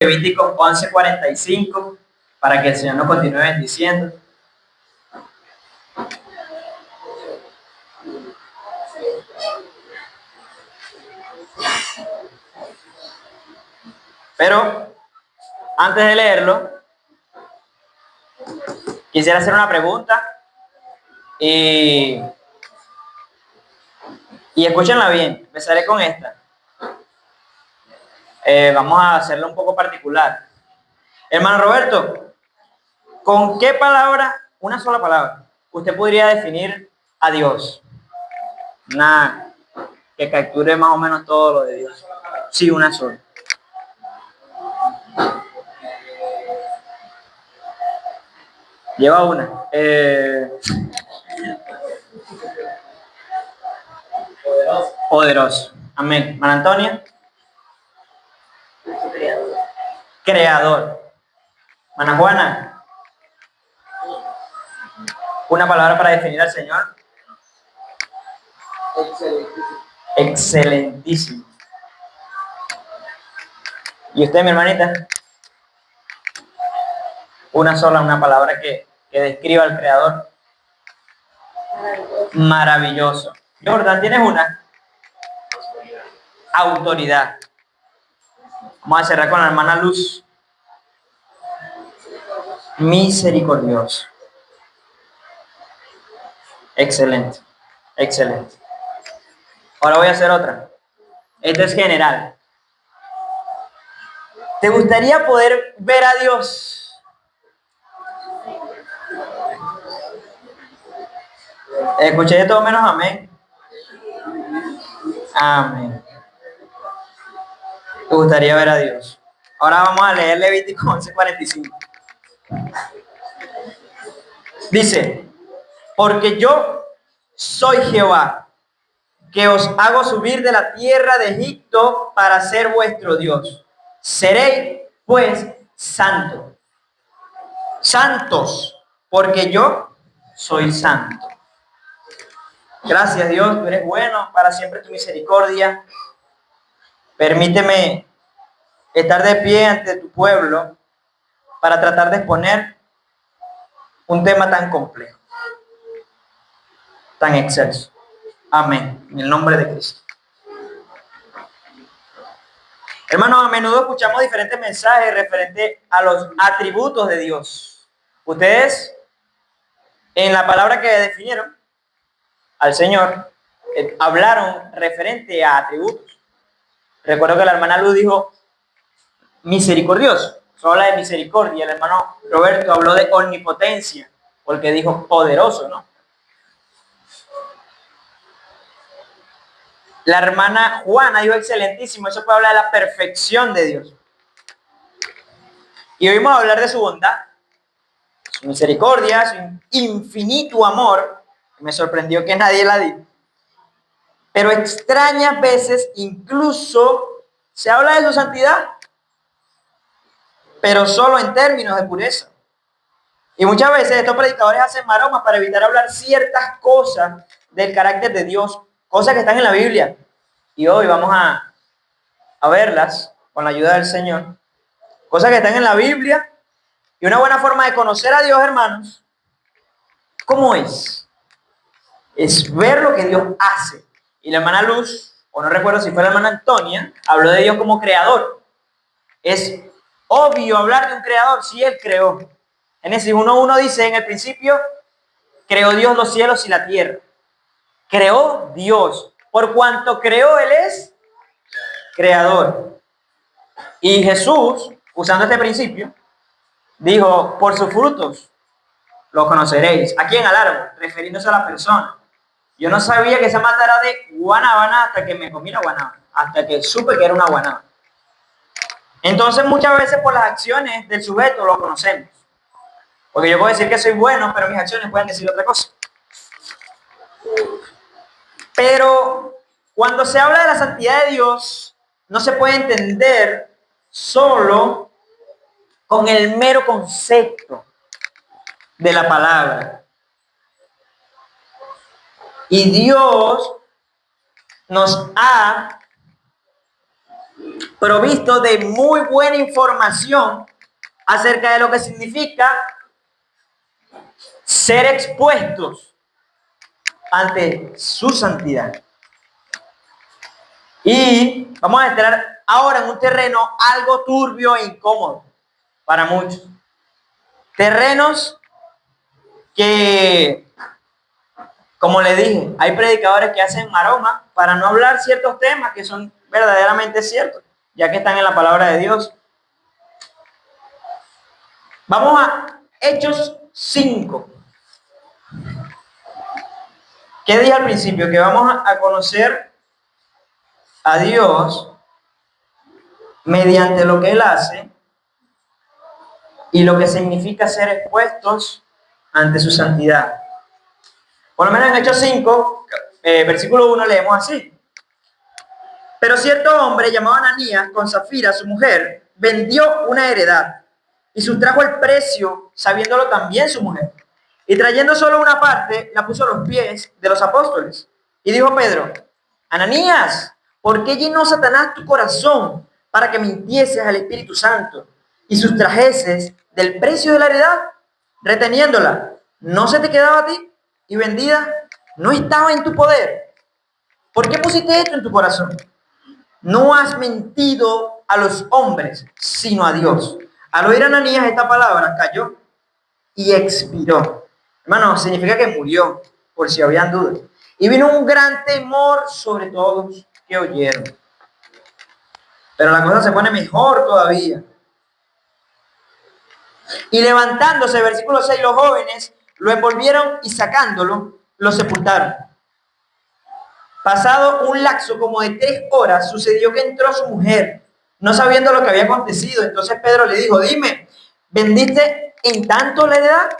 Levítico 11:45, para que el Señor nos continúe bendiciendo. Pero antes de leerlo, quisiera hacer una pregunta y escúchenla bien. Empezaré con esta. Vamos a hacerlo un poco particular. Hermano Roberto, ¿con qué palabra, una sola palabra, usted podría definir a Dios? Una que capture más o menos todo lo de Dios. Sí, una sola. Lleva una. Poderoso. Amén. María Antonia. Creador. Mana Juana. Una palabra para definir al Señor. Excelentísimo. ¿Y usted, mi hermanita? Una sola, una palabra que describa al Creador. Maravilloso. Jordan, ¿tienes una? Autoridad. Vamos a cerrar con la hermana Luz. Misericordioso. Excelente. Excelente. Ahora voy a hacer otra. Esta es general. ¿Te gustaría poder ver a Dios? Escuché de todo menos amén. Amén. ¿Te gustaría ver a Dios? Ahora vamos a leer Levítico 11:45. Dice, porque yo soy Jehová, que os hago subir de la tierra de Egipto para ser vuestro Dios. Seréis, pues, santos. Santos, porque yo soy santo. Gracias, Dios, tú eres bueno, para siempre tu misericordia. Permíteme estar de pie ante tu pueblo para tratar de exponer un tema tan complejo, tan excelso. Amén. En el nombre de Cristo. Hermanos, a menudo escuchamos diferentes mensajes referentes a los atributos de Dios. Ustedes, en la palabra que definieron al Señor, hablaron referente a atributos. Recuerdo que la hermana Luz dijo misericordioso, solo habla de misericordia. El hermano Roberto habló de omnipotencia, porque dijo poderoso, ¿no? La hermana Juana dijo excelentísimo, eso puede hablar de la perfección de Dios. Y oímos hablar de su bondad, su misericordia, su infinito amor. Me sorprendió que nadie la dijo. Pero extrañas veces incluso se habla de su santidad, pero solo en términos de pureza. Y muchas veces estos predicadores hacen maromas para evitar hablar ciertas cosas del carácter de Dios, cosas que están en la Biblia. Y hoy vamos a verlas con la ayuda del Señor. Cosas que están en la Biblia. Y una buena forma de conocer a Dios, hermanos, ¿cómo es? Es ver lo que Dios hace. Y la hermana Luz, o no recuerdo si fue la hermana Antonia, habló de Dios como creador. Es obvio hablar de un creador si Él creó. Génesis 1:1 dice, en el principio creó Dios los cielos y la tierra. Creó Dios. Por cuanto creó, Él es creador. Y Jesús, usando este principio, dijo, por sus frutos los conoceréis. ¿A quién? Al árbol, refiriéndose a la persona. Yo no sabía que esa mata era de guanábana hasta que me comí la guanábana, hasta que supe que era una guanábana. Entonces muchas veces por las acciones del sujeto lo conocemos. Porque yo puedo decir que soy bueno, pero mis acciones pueden decir otra cosa. Pero cuando se habla de la santidad de Dios, no se puede entender solo con el mero concepto de la palabra. Y Dios nos ha provisto de muy buena información acerca de lo que significa ser expuestos ante su santidad. Y vamos a entrar ahora en un terreno algo turbio e incómodo para muchos. Terrenos que, como le dije, hay predicadores que hacen maroma para no hablar ciertos temas que son verdaderamente ciertos, ya que están en la palabra de Dios. Vamos a Hechos 5. ¿Qué dije al principio? Que vamos a conocer a Dios mediante lo que Él hace y lo que significa ser expuestos ante su santidad. Por lo menos en Hechos 5, versículo 1, leemos así. Pero cierto hombre llamado Ananías, con Zafira, su mujer, vendió una heredad y sustrajo el precio, sabiéndolo también su mujer. Y trayendo solo una parte, la puso a los pies de los apóstoles. Y dijo Pedro: Ananías, ¿por qué llenó Satanás tu corazón para que mintieses al Espíritu Santo y sustrajeses del precio de la heredad, reteniéndola? ¿No se te quedaba a ti? Y vendida, ¿no estaba en tu poder? ¿Por qué pusiste esto en tu corazón? No has mentido a los hombres, sino a Dios. Al oír Ananías esta palabra, cayó y expiró. Hermano, significa que murió, por si habían dudas. Y vino un gran temor sobre todos que oyeron. Pero la cosa se pone mejor todavía. Y levantándose, versículo 6, los jóvenes lo envolvieron y sacándolo, lo sepultaron. Pasado un lapso como de 3 horas, sucedió que entró su mujer, no sabiendo lo que había acontecido. Entonces Pedro le dijo: dime, ¿vendiste en tanto la heredad?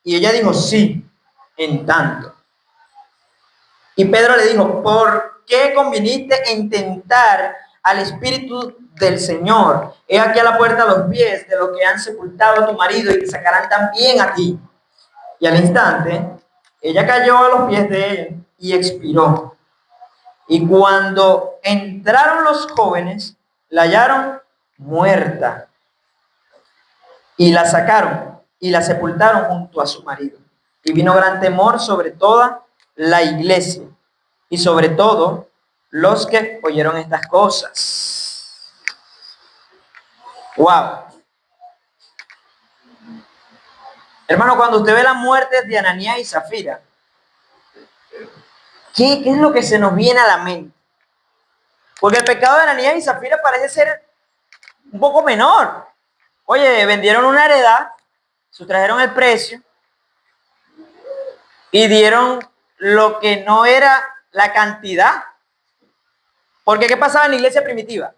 Y ella dijo: sí, en tanto. Y Pedro le dijo: ¿por qué conviniste en tentar al Espíritu del Señor? He aquí a la puerta a los pies de los que han sepultado a tu marido y te sacarán también a ti. Y al instante, ella cayó a los pies de él y expiró. Y cuando entraron los jóvenes, la hallaron muerta. Y la sacaron y la sepultaron junto a su marido. Y vino gran temor sobre toda la iglesia y sobre todo los que oyeron estas cosas. ¡Wow! Hermano, cuando usted ve la muerte de Ananías y Zafira, ¿qué es lo que se nos viene a la mente? Porque el pecado de Ananías y Zafira parece ser un poco menor. Oye, vendieron una heredad, sustrajeron el precio y dieron lo que no era la cantidad. Porque ¿qué pasaba en la iglesia primitiva?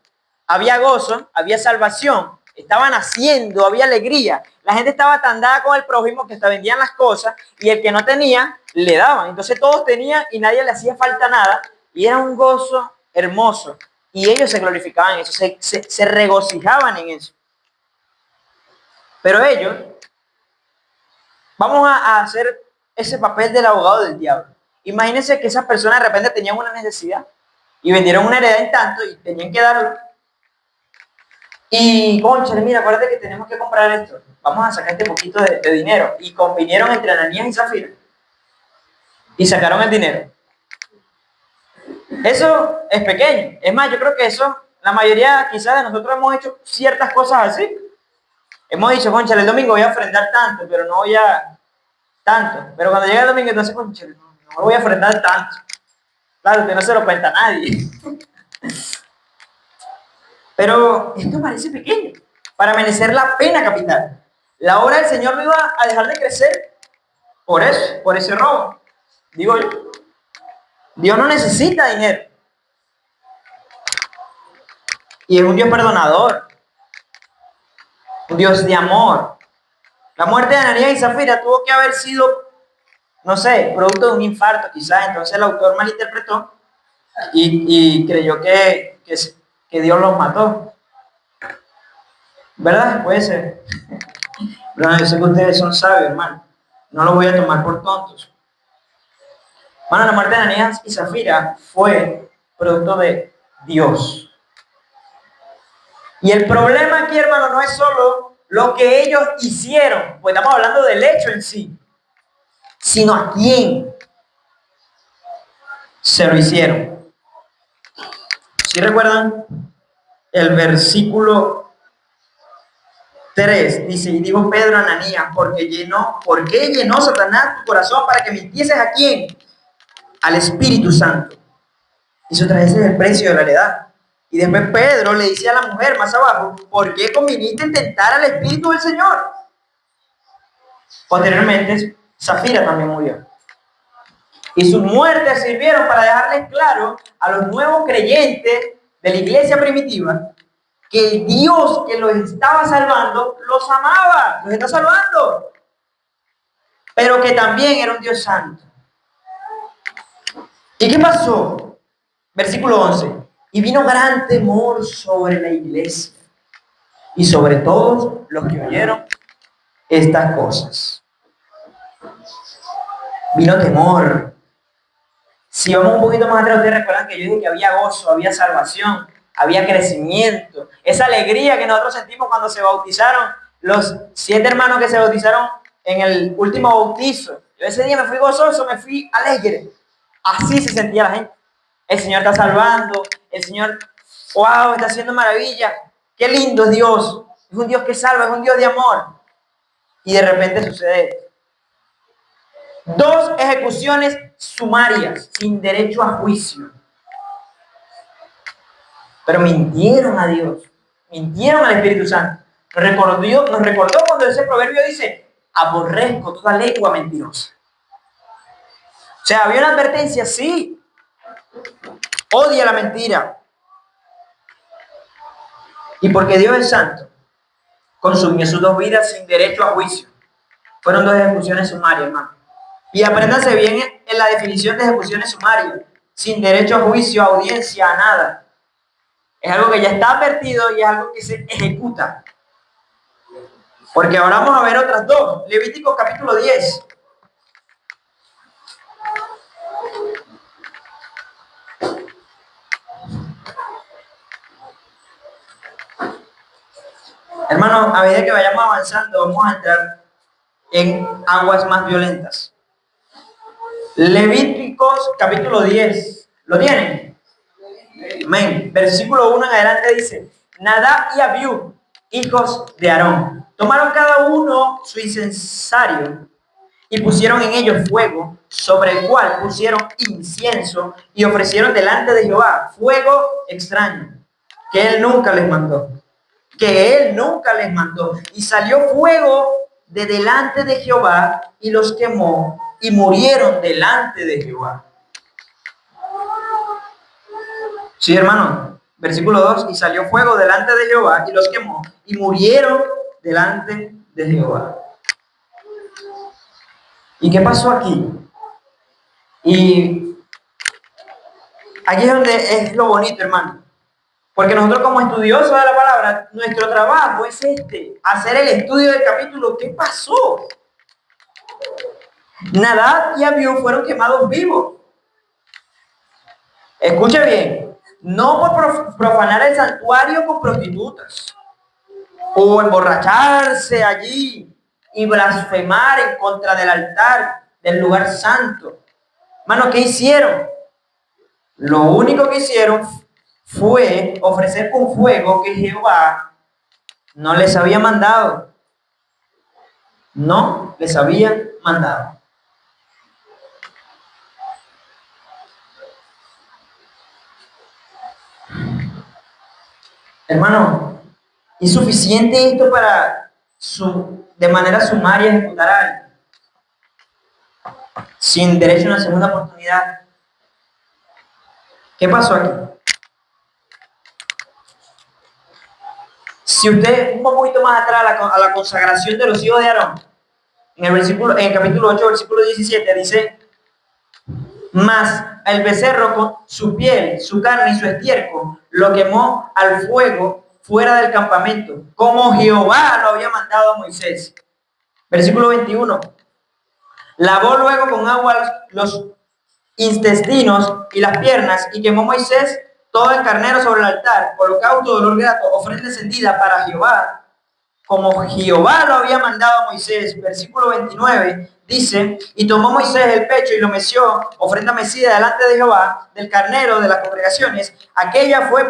Había gozo, había salvación, estaban haciendo, había alegría. La gente estaba tan dada con el prójimo que hasta vendían las cosas y el que no tenía, le daban. Entonces todos tenían y nadie le hacía falta nada y era un gozo hermoso. Y ellos se glorificaban en eso, se regocijaban en eso. Pero ellos, vamos a hacer ese papel del abogado del diablo. Imagínense que esas personas de repente tenían una necesidad y vendieron una heredad en tanto y tenían que darlo. Y, cónchale, mira, acuérdate que tenemos que comprar esto. Vamos a sacar este poquito de dinero. Y convinieron entre Ananías y Zafira. Y sacaron el dinero. Eso es pequeño. Es más, yo creo que eso, la mayoría quizás de nosotros hemos hecho ciertas cosas así. Hemos dicho: cónchale, el domingo voy a ofrendar tanto, pero no voy a tanto. Pero cuando llega el domingo, entonces, cónchale, no voy a ofrendar tanto. Claro, usted no se lo cuenta a nadie. Pero esto parece pequeño para merecer la pena capital. La obra del Señor no iba a dejar de crecer por eso, por ese robo. Digo yo. Dios no necesita dinero. Y es un Dios perdonador. Un Dios de amor. La muerte de Ananías y Zafira tuvo que haber sido, no sé, producto de un infarto quizás. Entonces el autor malinterpretó y creyó que Dios los mató. ¿Verdad? Puede ser. Pero yo sé que ustedes son sabios, hermano. No los voy a tomar por tontos. Bueno, la muerte de Ananías y Zafira fue producto de Dios. Y el problema aquí, hermano, no es solo lo que ellos hicieron, pues estamos hablando del hecho en sí, sino a quién se lo hicieron. ¿Sí recuerdan? El versículo 3 dice, y dijo Pedro a Ananías, ¿por qué llenó Satanás tu corazón para que mintieses a quién? Al Espíritu Santo. Y otra vez es el precio de la heredad. Y después Pedro le dice a la mujer más abajo, ¿por qué conviniste en tentar al Espíritu del Señor? Posteriormente, Zafira también murió. Y sus muertes sirvieron para dejarles claro a los nuevos creyentes de la iglesia primitiva que el Dios que los estaba salvando los amaba, los está salvando, pero que también era un Dios santo. ¿Y qué pasó? Versículo 11. Y vino gran temor sobre la iglesia y sobre todos los que oyeron estas cosas. Vino temor. Si vamos un poquito más atrás, ustedes recuerdan que yo dije que había gozo, había salvación, había crecimiento. Esa alegría que nosotros sentimos cuando se bautizaron los 7 hermanos que se bautizaron en el último bautizo. Yo ese día me fui gozoso, me fui alegre. Así se sentía la gente. El Señor está salvando, el Señor, wow, está haciendo maravillas. Qué lindo es Dios. Es un Dios que salva, es un Dios de amor. Y de repente sucede esto. 2 ejecuciones sumarias, sin derecho a juicio. Pero mintieron a Dios, mintieron al Espíritu Santo. Nos recordó cuando ese proverbio dice, aborrezco toda lengua mentirosa. O sea, había una advertencia, sí. Odia la mentira. Y porque Dios es santo, consumió sus 2 vidas sin derecho a juicio. Fueron 2 ejecuciones sumarias, hermano. Y apréndanse bien en la definición de ejecuciones sumarias. Sin derecho a juicio, a audiencia, a nada. Es algo que ya está advertido y es algo que se ejecuta. Porque ahora vamos a ver otras 2. Levítico capítulo 10. Hermano, a medida que vayamos avanzando, vamos a entrar en aguas más violentas. Levíticos capítulo 10. ¿Lo tienen? Amén. Versículo 1 en adelante dice, Nadab y Abiú, hijos de Aarón, tomaron cada uno su incensario y pusieron en ellos fuego, sobre el cual pusieron incienso y ofrecieron delante de Jehová fuego extraño, que él nunca les mandó. Y salió fuego de delante de Jehová y los quemó y murieron delante de Jehová. Sí, hermano. Versículo 2, y salió fuego delante de Jehová y los quemó y murieron delante de Jehová. ¿Y qué pasó aquí? Y aquí es donde es lo bonito, hermano. Porque nosotros como estudiosos de la palabra, nuestro trabajo es hacer el estudio del capítulo. ¿Qué pasó? Nadab y Abiú fueron quemados vivos. Escuche bien, no por profanar el santuario con prostitutas o emborracharse allí y blasfemar en contra del altar, del lugar santo. Hermano, ¿qué hicieron? Lo único que hicieron fue ofrecer con fuego que Jehová no les había mandado. No les había mandado. Hermano, ¿es suficiente esto para de manera sumaria ejecutar a alguien? Sin derecho a una segunda oportunidad. ¿Qué pasó aquí? Si usted un poquito más atrás a la consagración de los hijos de Aarón, en el capítulo 8, versículo 17, dice, mas el becerro con su piel, su carne y su estiércol lo quemó al fuego fuera del campamento, como Jehová lo había mandado a Moisés. Versículo 21. Lavó luego con agua los intestinos y las piernas y quemó Moisés todo el carnero sobre el altar, holocausto, dolor grato, ofrenda encendida para Jehová, como Jehová lo había mandado a Moisés. Versículo 29 dice, y tomó Moisés el pecho y lo meció, ofrenda mecida delante de Jehová, del carnero de las congregaciones. Aquella fue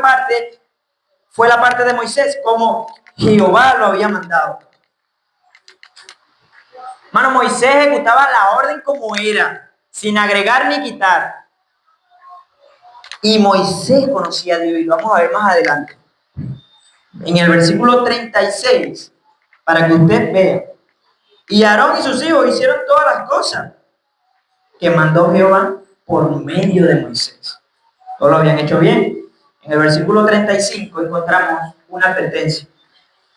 la parte de Moisés, como Jehová lo había mandado. Hermano, Moisés ejecutaba la orden como era, sin agregar ni quitar. Y Moisés conocía a Dios, y lo vamos a ver más adelante. En el versículo 36, para que usted vea. Y Aarón y sus hijos hicieron todas las cosas que mandó Jehová por medio de Moisés. Todos lo habían hecho bien. En el versículo 35 encontramos una advertencia.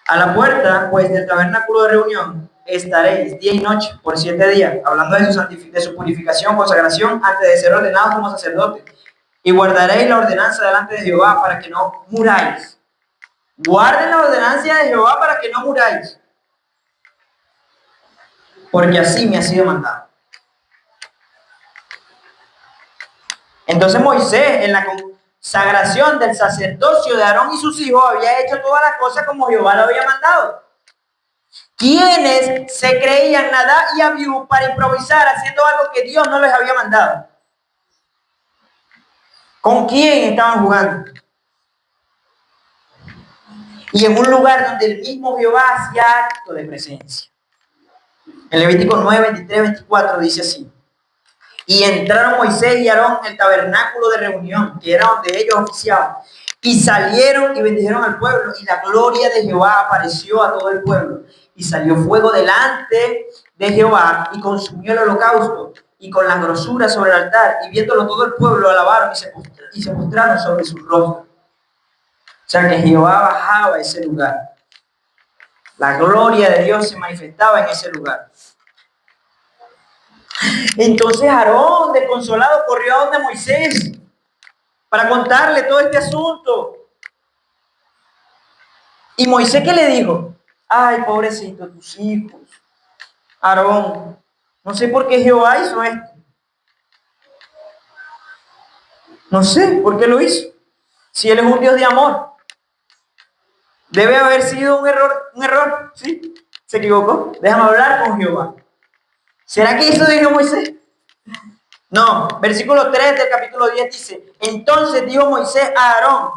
A la puerta, pues, del tabernáculo de reunión estaréis día y noche por 7 días, hablando de su purificación, consagración, antes de ser ordenados como sacerdotes. Y guardaréis la ordenanza delante de Jehová para que no muráis. Guarden la ordenanza de Jehová para que no muráis, porque así me ha sido mandado. Entonces Moisés, en la consagración del sacerdocio de Aarón y sus hijos, había hecho todas las cosas como Jehová lo había mandado. Quienes se creían Nadab y Abiú para improvisar haciendo algo que Dios no les había mandado. ¿Con quién estaban jugando? Y en un lugar donde el mismo Jehová hacía acto de presencia. En Levítico 9, 23, 24 dice así. Y entraron Moisés y Aarón en el tabernáculo de reunión, que era donde ellos oficiaban. Y salieron y bendijeron al pueblo. Y la gloria de Jehová apareció a todo el pueblo. Y salió fuego delante de Jehová y consumió el holocausto. Y con las grosuras sobre el altar. Y viéndolo todo el pueblo alabaron y se postraron sobre sus rostros. O sea que Jehová bajaba a ese lugar. La gloria de Dios se manifestaba en ese lugar. Entonces Aarón, desconsolado, corrió a donde Moisés para contarle todo este asunto. Y Moisés, ¿qué le dijo? Ay, pobrecito, tus hijos. Aarón, no sé por qué Jehová hizo esto. No sé por qué lo hizo. Si él es un Dios de amor. Debe haber sido un error, ¿sí? Se equivocó. Déjame hablar con Jehová. ¿Será que eso dijo Moisés? No, versículo 3 del capítulo 10 dice, entonces dijo Moisés a Aarón,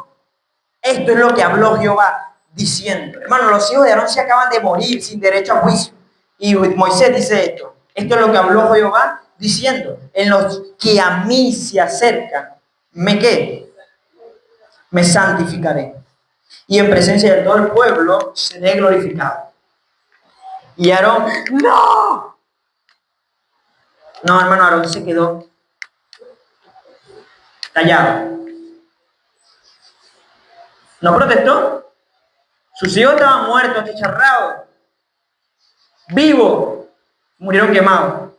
esto es lo que habló Jehová, diciendo, hermano, los hijos de Aarón se acaban de morir sin derecho a juicio. Y Moisés dice esto es lo que habló Jehová, diciendo, en los que a mí se acercan, ¿qué? Me santificaré. Y en presencia de todo el pueblo seré glorificado. Y Aarón, ¡no! No, hermano, Aarón se quedó callado. No protestó. Sus hijos estaban muertos, achicharrados. Vivos. Murieron quemados.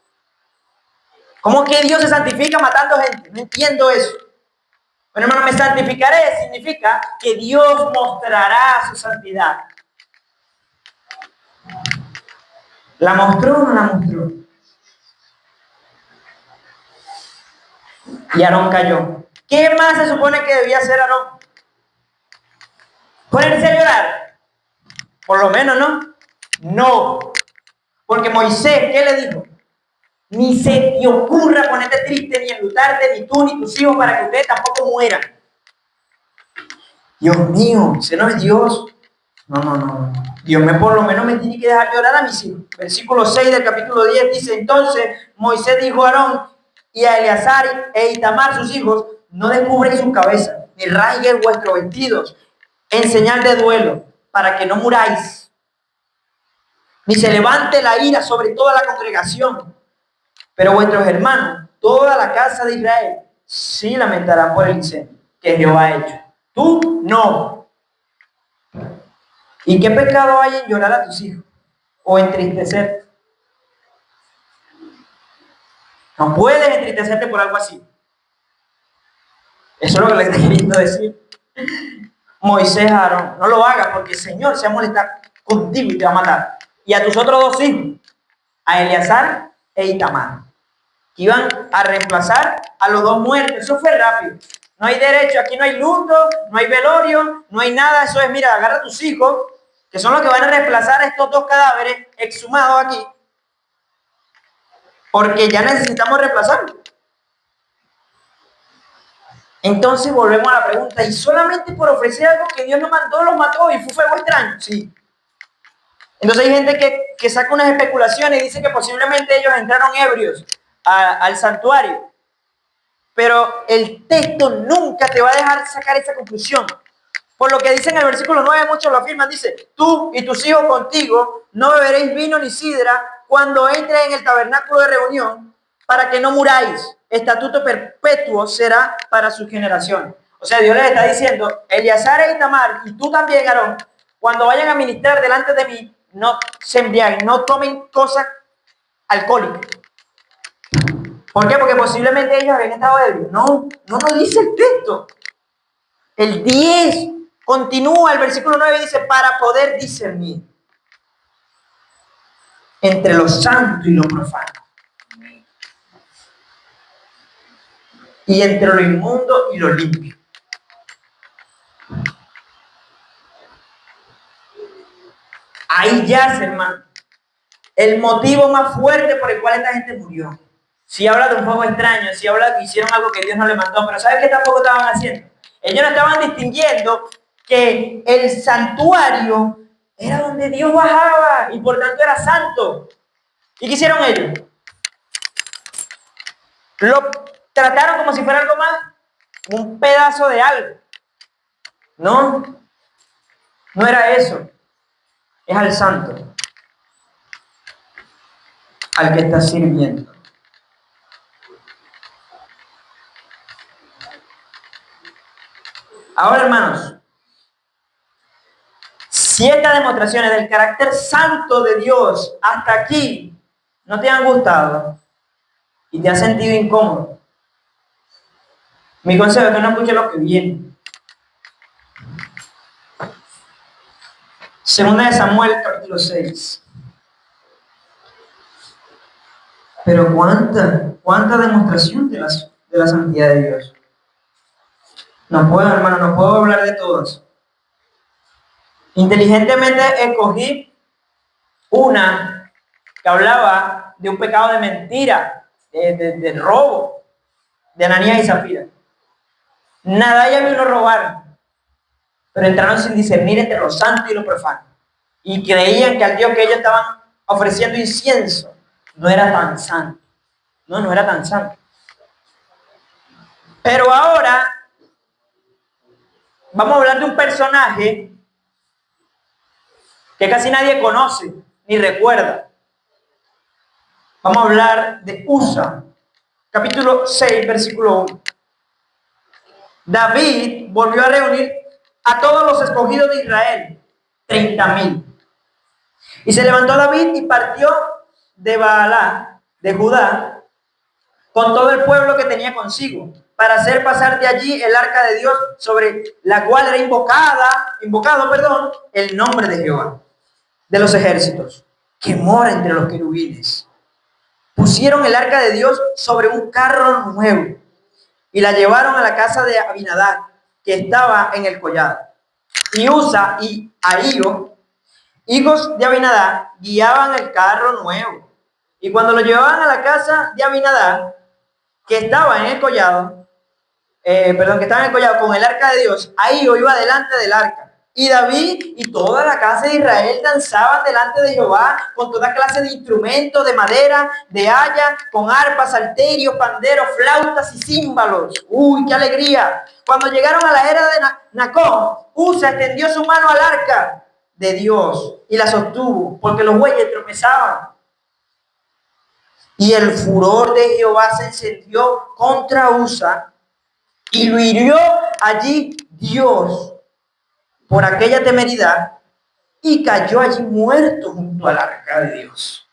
¿Cómo que Dios se santifica matando gente? No entiendo eso. Bueno, hermano, me santificaré significa que Dios mostrará su santidad. ¿La mostró o no la mostró? Y Aarón cayó. ¿Qué más se supone que debía hacer Aarón? ¿Ponerse a llorar? Por lo menos, ¿no? No. Porque Moisés, ¿qué le dijo? Ni se te ocurra ponerte triste, ni enlutarte, ni tú, ni tus hijos, para que ustedes tampoco mueran. Dios mío, ese no es Dios. No. Dios por lo menos me tiene que dejar llorar a mis hijos. Versículo 6 del capítulo 10 dice, entonces Moisés dijo a Aarón y a Eleazar e Itamar sus hijos, no descubréis su cabeza, ni rasguéis vuestros vestidos, en señal de duelo, para que no muráis, ni se levante la ira sobre toda la congregación. Pero vuestros hermanos, toda la casa de Israel, sí lamentarán por el incendio que Jehová ha hecho. Tú no. ¿Y qué pecado hay en llorar a tus hijos? O entristecer. No puedes entristecerte por algo así. Eso es lo que le estoy queriendo decir Moisés a Aarón. No lo hagas porque el Señor se va a molestar contigo y te va a matar. Y a tus otros dos hijos, a Eleazar e Itamar, que iban a reemplazar a los dos muertos. Eso fue rápido. No hay derecho, aquí no hay luto, no hay velorio, no hay nada. Eso es, mira, agarra a tus hijos, que son los que van a reemplazar a estos dos cadáveres exhumados aquí, porque ya necesitamos reemplazarlos. Entonces volvemos a la pregunta, ¿y solamente por ofrecer algo que Dios nos mandó, los mató y fue fuego extraño? Sí. Entonces hay gente que saca unas especulaciones y dice que posiblemente ellos entraron ebrios al santuario. Pero el texto nunca te va a dejar sacar esa conclusión. Por lo que dice en el versículo 9, muchos lo afirman, dice, tú y tus hijos contigo no beberéis vino ni sidra cuando entres en el tabernáculo de reunión, para que no muráis. Estatuto perpetuo será para su generación. O sea, Dios les está diciendo, Eleazar e Itamar, y tú también, Aarón, cuando vayan a ministrar delante de mí, no se embriaguen, no tomen cosas alcohólicas. ¿Por qué? Porque posiblemente ellos habían estado ebrios. No nos dice el texto. El 10 continúa, el versículo 9 dice, para poder discernir entre lo santo y lo profano, y entre lo inmundo y lo limpio. Ahí yace, hermano, el motivo más fuerte por el cual esta gente murió. Si habla de un fuego extraño, si habla que hicieron algo que Dios no le mandó, pero ¿sabes qué tampoco estaban haciendo? Ellos no estaban distinguiendo que el santuario era donde Dios bajaba y por tanto era santo. ¿Y qué hicieron ellos? Lo trataron como si fuera algo más, un pedazo de algo. No era eso. Es al santo, al que está sirviendo. Ahora, hermanos, si estas demostraciones del carácter santo de Dios hasta aquí no te han gustado y te has sentido incómodo, mi consejo es que no escuches lo que viene. Segunda de Samuel, capítulo 6. Pero cuánta demostración de la santidad de Dios. No puedo, hermano, no puedo hablar de todas. Inteligentemente escogí una que hablaba de un pecado de mentira, de robo, de Ananías y Zafira. Nadaya vino a robar, pero entraron sin discernir entre lo santo y lo profano. Y creían que al Dios que ellos estaban ofreciendo incienso no era tan santo. No era tan santo. Pero ahora vamos a hablar de un personaje que casi nadie conoce ni recuerda. Vamos a hablar de Usa, capítulo 6, versículo 1. David volvió a reunir a todos los escogidos de Israel, 30,000. Y se levantó David y partió de Baalá, de Judá, con todo el pueblo que tenía consigo, para hacer pasar de allí el arca de Dios, sobre la cual era invocado el nombre de Jehová, de los ejércitos, que mora entre los querubines. Pusieron el arca de Dios sobre un carro nuevo y la llevaron a la casa de Abinadab, que estaba en el collado. Y Usa y Ahío, hijos de Abinadab, guiaban el carro nuevo. Y cuando lo llevaban a la casa de Abinadab, que estaba en el collado, con el arca de Dios, Ahío iba delante del arca. Y David y toda la casa de Israel danzaban delante de Jehová con toda clase de instrumentos de madera, de haya, con arpas, salterios, panderos, flautas y címbalos. ¡Uy, qué alegría! Cuando llegaron a la era de Nacón, Usa extendió su mano al arca de Dios y la sostuvo, porque los bueyes tropezaban. Y el furor de Jehová se encendió contra Usa y lo hirió allí Dios por aquella temeridad, y cayó allí muerto junto al arca de Dios.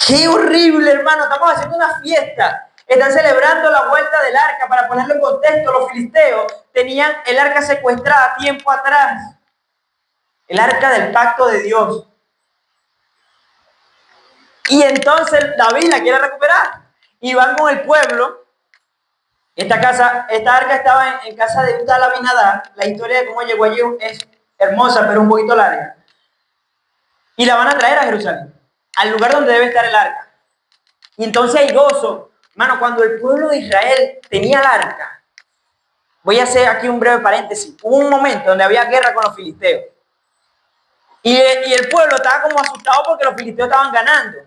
¡Qué horrible, hermano! Estamos haciendo una fiesta. Están celebrando la vuelta del arca. Para ponerlo en contexto, los filisteos tenían el arca secuestrada tiempo atrás. El arca del pacto de Dios. Y entonces David la quiere recuperar. Y van con el pueblo Esta arca estaba en casa de un tal Abinadab. La historia de cómo llegó allí es hermosa, pero un poquito larga. Y la van a traer a Jerusalén, al lugar donde debe estar el arca. Y entonces hay gozo. Hermano, cuando el pueblo de Israel tenía el arca, voy a hacer aquí un breve paréntesis. Hubo un momento donde había guerra con los filisteos. Y el pueblo estaba como asustado porque los filisteos estaban ganando.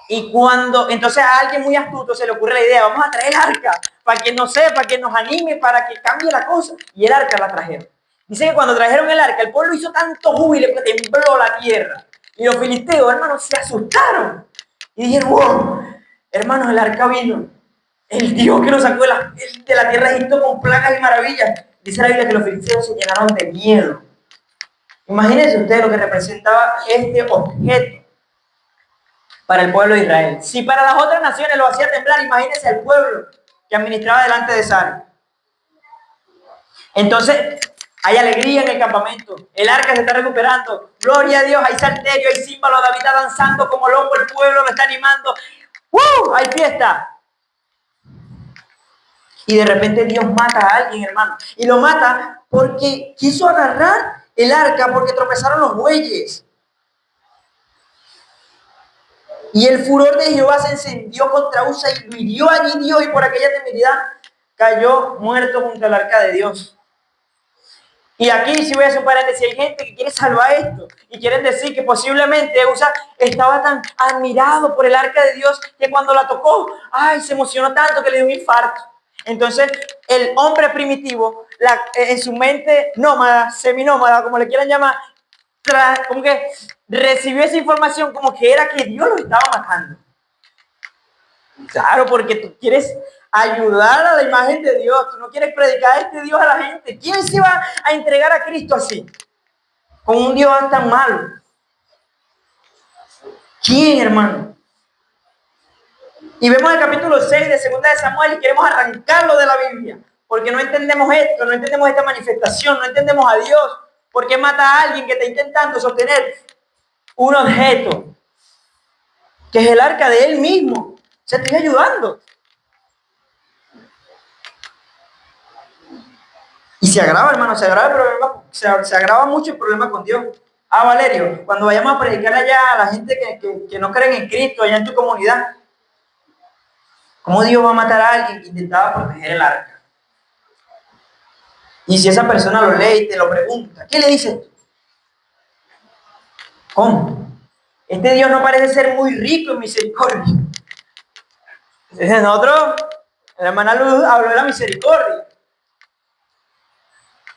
Entonces a alguien muy astuto se le ocurre la idea, vamos a traer el arca, para que nos sepa, que nos anime, para que cambie la cosa. Y el arca la trajeron. Dice que cuando trajeron el arca, el pueblo hizo tanto júbilo que tembló la tierra. Y los filisteos, hermanos, se asustaron. Y dijeron, wow, hermanos, el arca vino. El Dios que nos sacó de la tierra de Egipto con placas y maravillas. Dice la Biblia que los filisteos se llenaron de miedo. Imagínense ustedes lo que representaba este objeto para el pueblo de Israel. Si para las otras naciones lo hacía temblar, imagínense al pueblo que administraba delante de Sara. Entonces, hay alegría en el campamento. El arca se está recuperando. Gloria a Dios, hay salterio, hay címbalo, David está danzando como loco, el pueblo lo está animando. Hay fiesta. Y de repente Dios mata a alguien, hermano. Y lo mata porque quiso agarrar el arca porque tropezaron los bueyes. Y el furor de Jehová se encendió contra Usa y lo hirió allí Dios, y por aquella temeridad cayó muerto junto al arca de Dios. Y aquí sí voy a hacer un paréntesis, hay gente que quiere salvar esto y quieren decir que posiblemente Usa estaba tan admirado por el arca de Dios que cuando la tocó, se emocionó tanto que le dio un infarto. Entonces el hombre primitivo, en su mente nómada, seminómada, como le quieran llamar, como que recibió esa información como que era que Dios lo estaba matando. Claro, porque tú quieres ayudar a la imagen de Dios, tú no quieres predicar a este Dios a la gente. ¿Quién se va a entregar a Cristo así? Con un Dios tan malo. ¿Quién, hermano? Y vemos el capítulo 6 de 2 de Samuel y queremos arrancarlo de la Biblia, porque no entendemos esto, no entendemos esta manifestación, no entendemos a Dios. ¿Por qué mata a alguien que está intentando sostener un objeto que es el arca de él mismo? Se estoy ayudando. Y se agrava, hermano, se agrava el problema, se agrava mucho el problema con Dios. Valerio, cuando vayamos a predicarle allá a la gente que no creen en Cristo, allá en tu comunidad, ¿cómo Dios va a matar a alguien que intentaba proteger el arca? Y si esa persona lo lee y te lo pregunta, ¿qué le dices? ¿Cómo? Este Dios no parece ser muy rico en misericordia. Nosotros, la hermana Luz habló de la misericordia.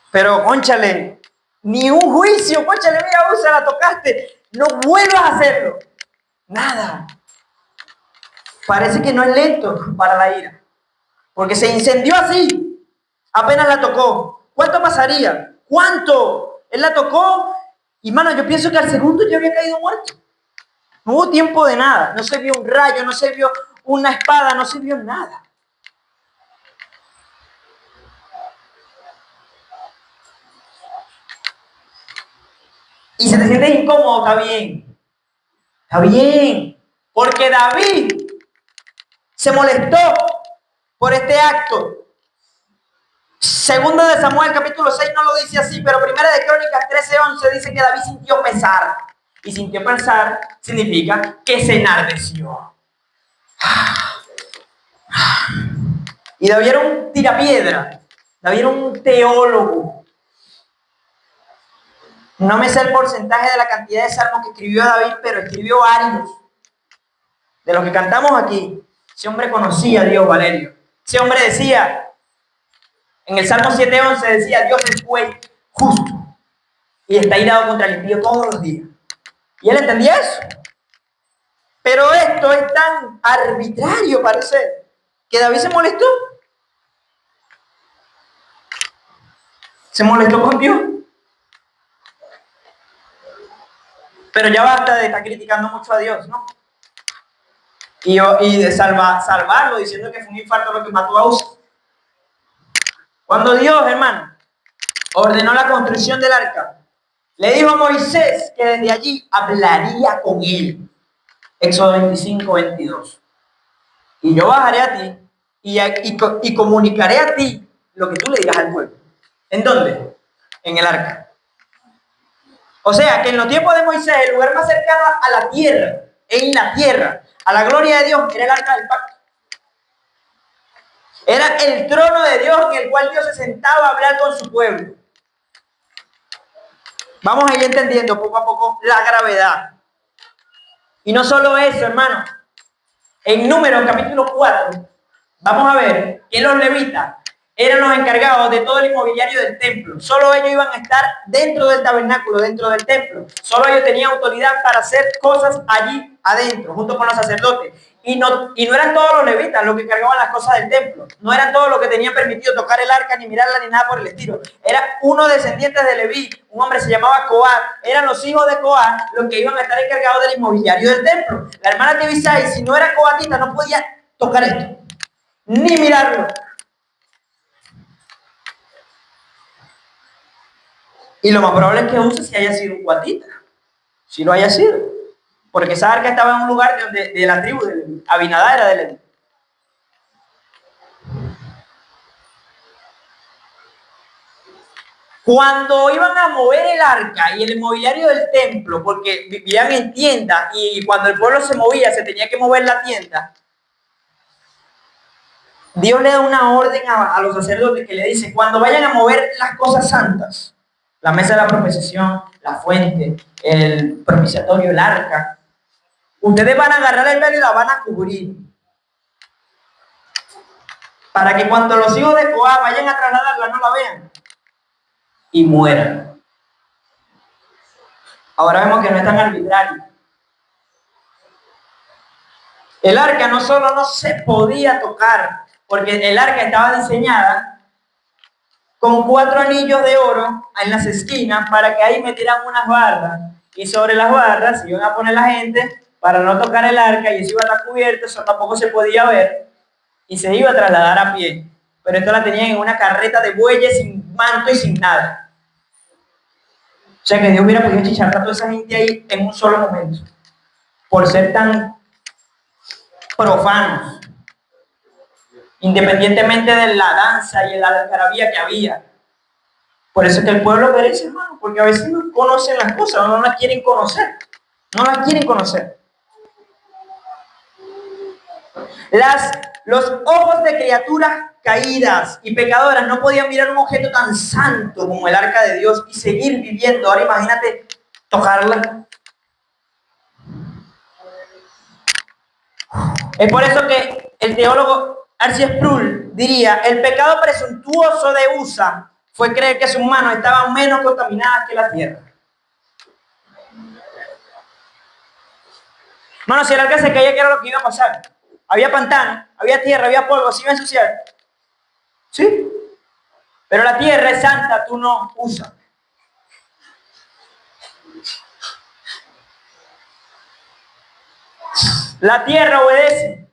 Pero, cónchale, ni un juicio, cónchale, mira, Usa, la tocaste, no vuelvas a hacerlo. Nada. Parece que no es lento para la ira. Porque se incendió así. Apenas la tocó. ¿Cuánto pasaría? ¿Cuánto? Él la tocó y, mano, yo pienso que al segundo ya había caído muerto. No hubo tiempo de nada. No se vio un rayo, no se vio una espada, no se vio nada. Y si te sientes incómodo, está bien. Está bien. Porque David se molestó por este acto. Segundo de Samuel, capítulo 6, no lo dice así, pero Primera de Crónicas 13:11 dice que David sintió pesar. Y sintió pesar significa que se enardeció. Y David era un tirapiedra. David era un teólogo. No me sé el porcentaje de la cantidad de salmos que escribió David, pero escribió varios. De los que cantamos aquí, ese hombre conocía a Dios, Valerio. Ese hombre decía, en el Salmo 7:11 decía, Dios es juez justo y está irado contra el impío todos los días. Y él entendía eso. Pero esto es tan arbitrario, parece, que David se molestó. Se molestó con Dios. Pero ya basta de estar criticando mucho a Dios, ¿no? Y de salvarlo diciendo que fue un infarto lo que mató a Usa. Cuando Dios, hermano, ordenó la construcción del arca, le dijo a Moisés que desde allí hablaría con él. Éxodo 25:22. Y yo bajaré a ti y comunicaré a ti lo que tú le digas al pueblo. ¿En dónde? En el arca. O sea, que en los tiempos de Moisés, el lugar más cercano a la tierra, en la tierra, a la gloria de Dios, era el arca del pacto. Era el trono de Dios en el cual Dios se sentaba a hablar con su pueblo. Vamos a ir entendiendo poco a poco la gravedad. Y no solo eso, hermano. En Números capítulo 4, vamos a ver que los levitas eran los encargados de todo el inmobiliario del templo. Solo ellos iban a estar dentro del tabernáculo, dentro del templo. Solo ellos tenían autoridad para hacer cosas allí adentro, junto con los sacerdotes. Y no eran todos los levitas los que cargaban las cosas del templo. No eran todos los que tenían permitido tocar el arca, ni mirarla, ni nada por el estilo. Era uno descendiente de Leví, un hombre se llamaba Coat. Eran los hijos de Coat los que iban a estar encargados del inmobiliario del templo. La hermana de Abisai, si no era coatita, no podía tocar esto, ni mirarlo. Y lo más probable es que Usa si haya sido un coatita. Si lo haya sido. Porque esa arca estaba en un lugar de la tribu de Leví. Abinadá era de Leví. Cuando iban a mover el arca y el mobiliario del templo, porque vivían en tiendas y cuando el pueblo se movía se tenía que mover la tienda, Dios le da una orden a los sacerdotes que le dice, cuando vayan a mover las cosas santas, la mesa de la propiciación, la fuente, el propiciatorio, el arca, ustedes van a agarrar el velo y la van a cubrir. Para que cuando los hijos de Coat vayan a trasladarla no la vean y mueran. Ahora vemos que no es tan arbitrario. El arca no solo no se podía tocar, porque el arca estaba diseñada con 4 anillos de oro en las esquinas para que ahí metieran unas barras. Y sobre las barras se iban a poner la gente para no tocar el arca y eso iba a estar cubierto, eso tampoco se podía ver y se iba a trasladar a pie. Pero esto la tenían en una carreta de bueyes sin manto y sin nada. O sea que Dios hubiera podido chicharrar a toda esa gente ahí en un solo momento, por ser tan profanos, independientemente de la danza y la algarabía que había. Por eso es que el pueblo perece, hermano, porque a veces no conocen las cosas, no las quieren conocer, no las quieren conocer. Los ojos de criaturas caídas y pecadoras no podían mirar un objeto tan santo como el arca de Dios y seguir viviendo. Ahora imagínate tocarla. Es por eso que el teólogo R.C. Sproul diría, el pecado presuntuoso de Usa fue creer que sus manos estaban menos contaminadas que la tierra. Hermano, si el arca se caía, ¿qué era lo que iba a pasar? Había pantano, había tierra, había polvo, ¿se iba a ensuciar? ¿Sí? Pero la tierra es santa, tú no usas. La tierra obedece.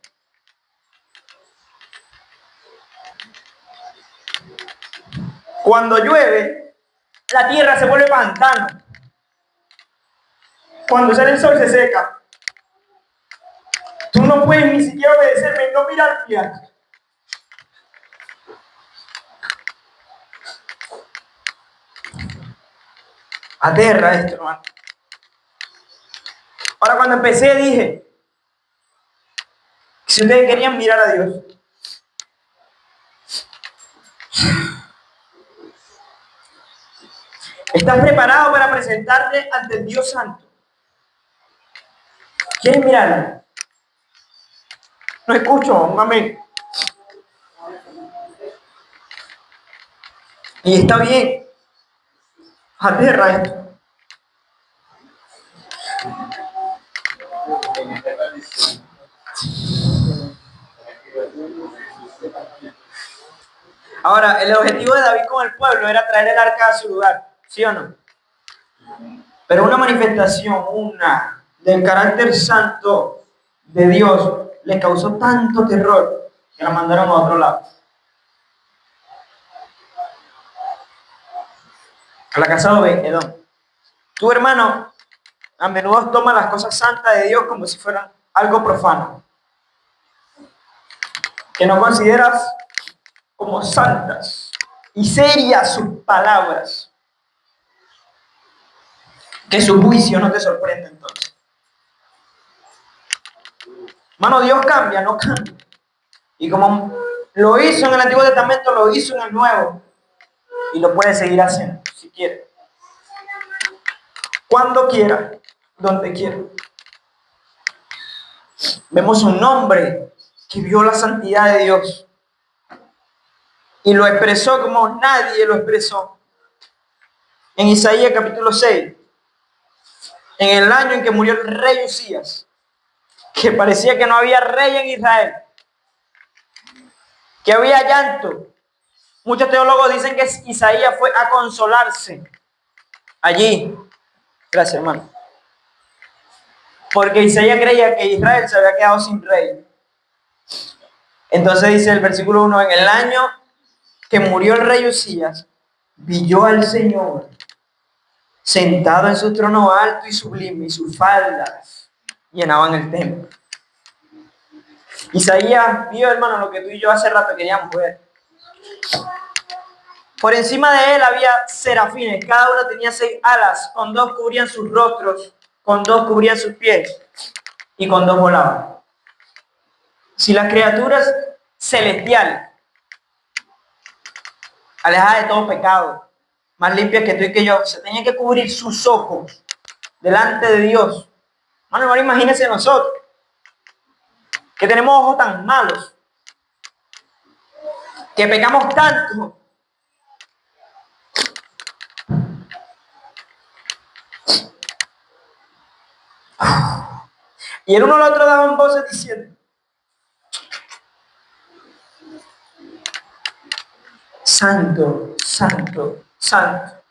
Cuando llueve, la tierra se vuelve pantano. Cuando sale el sol se seca. Tú no puedes ni siquiera obedecerme y no mirar mi arca. Aterra esto, hermano. Ahora cuando empecé dije, si ustedes querían mirar a Dios, ¿estás preparado para presentarte ante el Dios Santo? ¿Quieres mirarlo? No escucho, un amén. Y está bien. Aterra esto. Ahora, el objetivo de David con el pueblo era traer el arca a su lugar, ¿sí o no? Pero una manifestación, del carácter santo de Dios, le causó tanto terror que la mandaron a otro lado. A la casa de Obed-Edom. Tu hermano a menudo toma las cosas santas de Dios como si fueran algo profano. que no consideras como santas y serias sus palabras, que su juicio no te sorprende entonces. Hermano, Dios cambia, no cambia. Y como lo hizo en el Antiguo Testamento, lo hizo en el Nuevo. Y lo puede seguir haciendo, si quiere. Cuando quiera, donde quiera. Vemos un hombre que vio la santidad de Dios. Y lo expresó como nadie lo expresó. En Isaías capítulo 6. En el año en que murió el rey Usías. Que parecía que no había rey en Israel. Que había llanto. Muchos teólogos dicen que Isaías fue a consolarse allí. Gracias, hermano. Porque Isaías creía que Israel se había quedado sin rey. Entonces dice el versículo 1, en el año que murió el rey Usías, vi yo al Señor sentado en su trono alto y sublime, y sus faldas llenaban el templo. Isaías vio, hermano, lo que tú y yo hace rato queríamos ver. Por encima de él había serafines, cada uno tenía 6 alas, con 2 cubrían sus rostros, con 2 cubrían sus pies, y con 2 volaban. Si las criaturas celestiales, alejadas de todo pecado, más limpias que tú y que yo, se tenían que cubrir sus ojos delante de Dios. Hermano, imagínense nosotros, que tenemos ojos tan malos, que pecamos tanto, y el uno al otro daban voces diciendo, santo, santo, santo,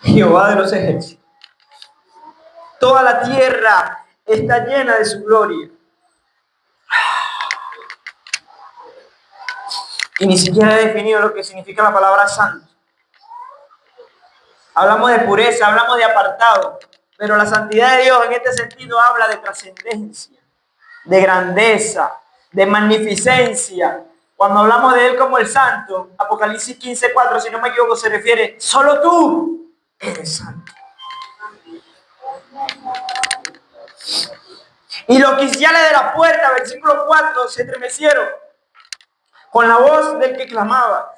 Jehová de los ejércitos. Toda la tierra está llena de su gloria. Y ni siquiera he definido lo que significa la palabra santo. Hablamos de pureza, hablamos de apartado, pero la santidad de Dios en este sentido habla de trascendencia, de grandeza, de magnificencia. Cuando hablamos de Él como el santo, Apocalipsis 15:4, si no me equivoco, se refiere, solo tú eres santo. Y los oficiales de la puerta, versículo 4, se estremecieron con la voz del que clamaba,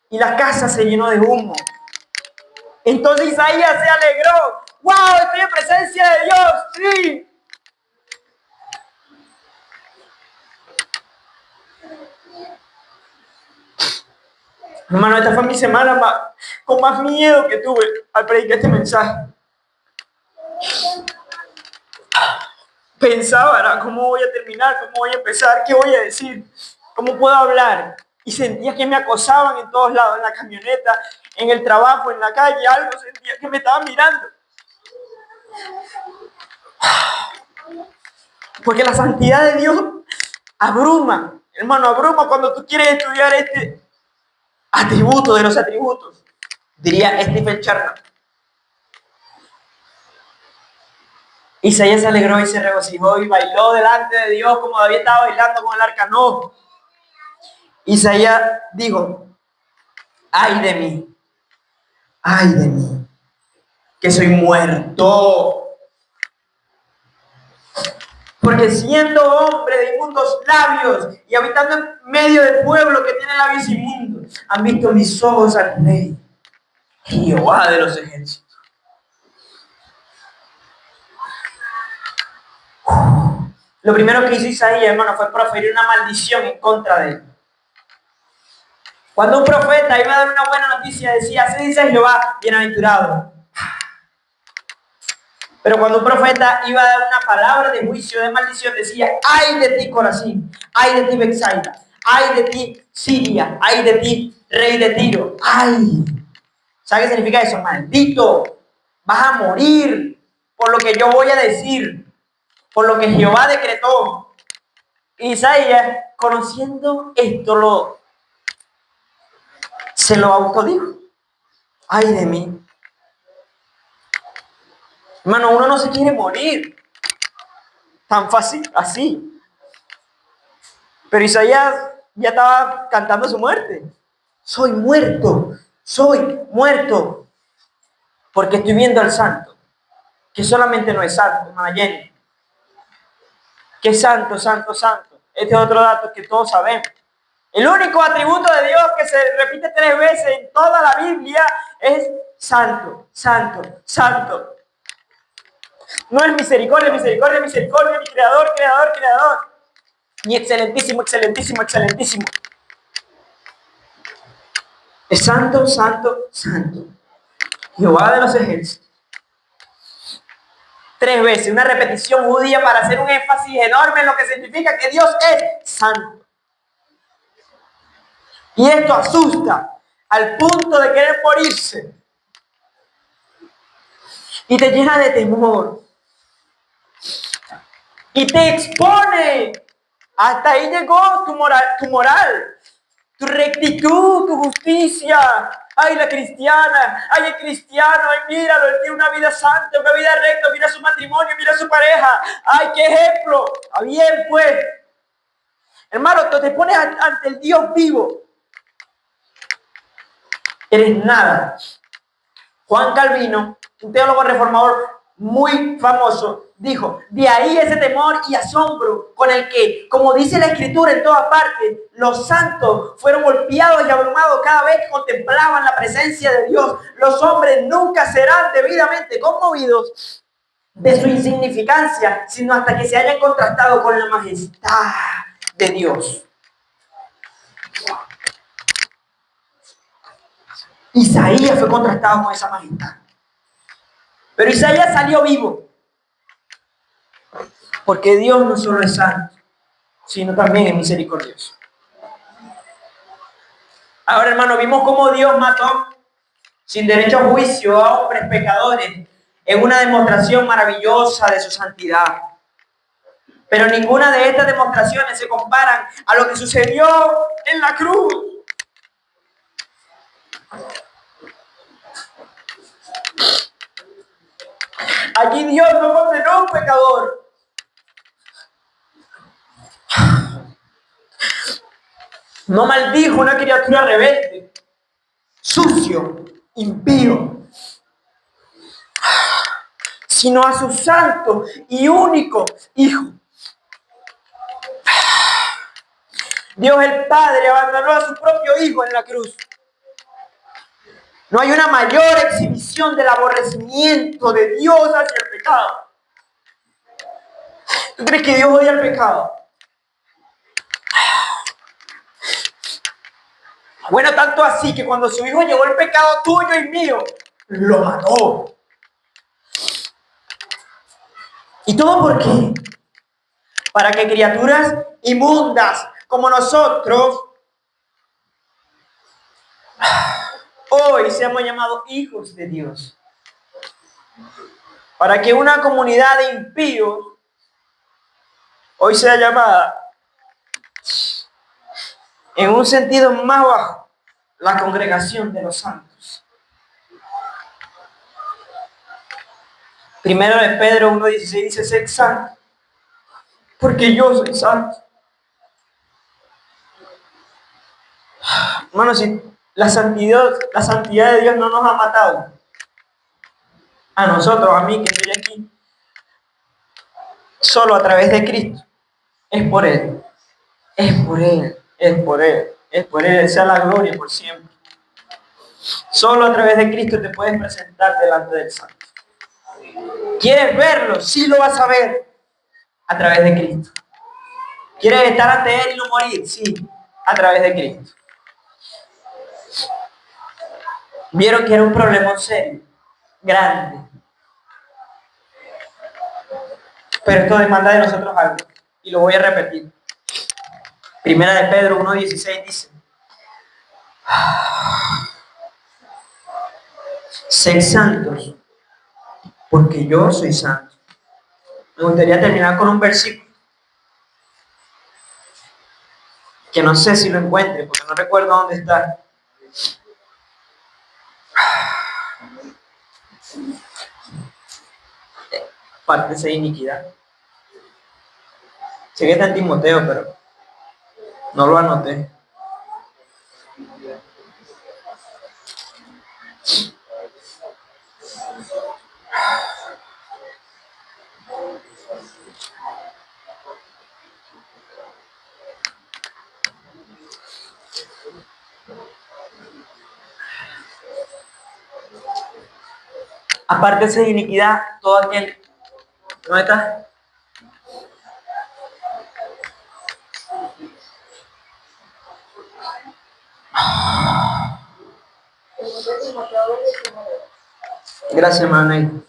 y la casa se llenó de humo. Entonces Isaías se alegró. ¡Wow! Estoy en presencia de Dios. ¡Sí! Hermano, esta fue mi semana con más miedo que tuve al predicar este mensaje. Pensaba, ¿cómo voy a terminar? ¿Cómo voy a empezar? ¿Qué voy a decir? ¿Cómo puedo hablar? Y sentía que me acosaban en todos lados, en la camioneta, en el trabajo, en la calle, algo sentía que me estaban mirando. Porque la santidad de Dios abruma, hermano, abruma cuando tú quieres estudiar este atributo de los atributos, diría Stephen Charnock. Isaías se alegró y se regocijó y bailó delante de Dios como David estaba bailando con el arca. No. Isaías dijo, ay de mí, que soy muerto. Porque siendo hombre de inmundos labios y habitando en medio del pueblo que tiene labios inmundos, han visto mis ojos al Rey, Jehová de los ejércitos. Lo primero que hizo Isaías, hermano, fue proferir una maldición en contra de él. Cuando un profeta iba a dar una buena noticia, decía, así dice Jehová, bienaventurado. Pero cuando un profeta iba a dar una palabra de juicio, de maldición, decía, ay de ti, Corazín, ay de ti, Betsaida, ay de ti, Siria, ay de ti, rey de Tiro, ay. ¿Sabes qué significa eso? Maldito, vas a morir por lo que yo voy a decir, por lo que Jehová decretó. Isaías, conociendo esto, se lo autodijo. Ay de mí. Hermano, uno no se quiere morir. tan fácil, así. Pero Isaías ya estaba cantando su muerte. Soy muerto, porque estoy viendo al santo, que solamente no es santo, hermana Jenny, que es santo, santo, santo. Este es otro dato que todos sabemos. El único atributo de Dios que se repite 3 veces en toda la Biblia es santo, santo, santo. No es misericordia, misericordia, misericordia, ni creador, creador, creador. Ni excelentísimo, excelentísimo, excelentísimo. Es santo, santo, santo. Jehová de los ejércitos. 3 veces, una repetición judía para hacer un énfasis enorme en lo que significa que Dios es santo. Y esto asusta al punto de querer morirse. Y te llena de temor. Y te expone. Hasta ahí llegó tu moral, tu rectitud, tu justicia. Ay, la cristiana, ay, el cristiano, ay, míralo, él tiene una vida santa, una vida recta, mira su matrimonio, mira su pareja. Ay, qué ejemplo. Ah, bien, pues. Hermano, te pones ante el Dios vivo. Eres nada. Juan Calvino, un teólogo reformador muy famoso, dijo, de ahí ese temor y asombro con el que, como dice la Escritura en todas partes, los santos fueron golpeados y abrumados cada vez que contemplaban la presencia de Dios. Los hombres nunca serán debidamente conmovidos de su insignificancia, sino hasta que se hayan contrastado con la majestad de Dios. Isaías fue contrastado con esa majestad. Pero Isaías salió vivo. Porque Dios no solo es santo, sino también es misericordioso. Ahora, hermano, vimos cómo Dios mató sin derecho a juicio a hombres pecadores en una demostración maravillosa de su santidad. Pero ninguna de estas demostraciones se comparan a lo que sucedió en la cruz. Allí Dios no condenó a un pecador. No maldijo una criatura rebelde, sucio, impío, sino a su santo y único Hijo. Dios el Padre abandonó a su propio Hijo en la cruz. No hay una mayor exhibición del aborrecimiento de Dios hacia el pecado. ¿Tú crees que Dios odia el pecado? Bueno, tanto así que cuando su Hijo llevó el pecado tuyo y mío, lo mató. ¿Y todo por qué? Para que criaturas inmundas como nosotros hoy seamos llamados hijos de Dios. Para que una comunidad de impíos hoy sea llamada, en un sentido más bajo, la congregación de los santos. Primero de Pedro 1:16 dice, sed santo, porque yo soy santo. Hermano, si la santidad de Dios no nos ha matado, a nosotros, a mí que estoy aquí, solo a través de Cristo, es por Él, es por Él, es por Él, es por Él, sea la gloria por siempre. Solo a través de Cristo te puedes presentar delante del Santo. ¿Quieres verlo? Sí lo vas a ver a través de Cristo. ¿Quieres estar ante Él y no morir? Sí, a través de Cristo. Vieron que era un problema serio, grande. Pero esto demanda de nosotros algo. Y lo voy a repetir. Primera de Pedro 1:16 dice, sed santos, porque yo soy santo. Me gustaría terminar con un versículo que no sé si lo encuentre, porque no recuerdo dónde está. Parte de iniquidad. Sé que está en Timoteo, pero no lo anoté. Aparte de iniquidad, todo aquel. ¿Dónde está? Gracias, hermano.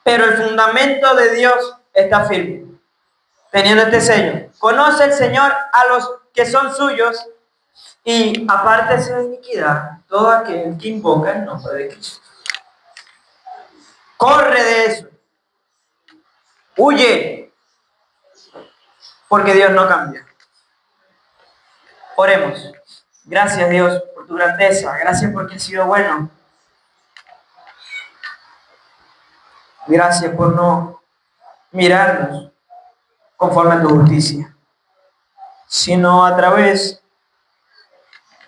Pero el fundamento de Dios está firme, teniendo este sello. Conoce el Señor a los que son suyos y aparte de iniquidad, todo aquel que invoca el nombre de Cristo. Corre de eso. Huye. Porque Dios no cambia. Oremos. Gracias, Dios, por tu grandeza. Gracias porque has sido bueno. Gracias por no mirarnos conforme a tu justicia, sino a través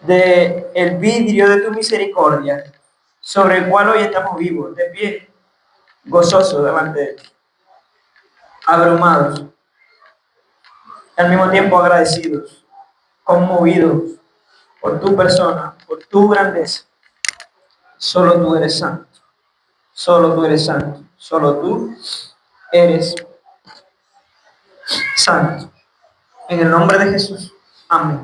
de el vidrio de tu misericordia, sobre el cual hoy estamos vivos, de pie, gozosos delante de ti, abrumados, al mismo tiempo agradecidos, conmovidos por tu persona, por tu grandeza. Solo tú eres santo, solo tú eres santo, solo tú eres santo. En el nombre de Jesús. Amén.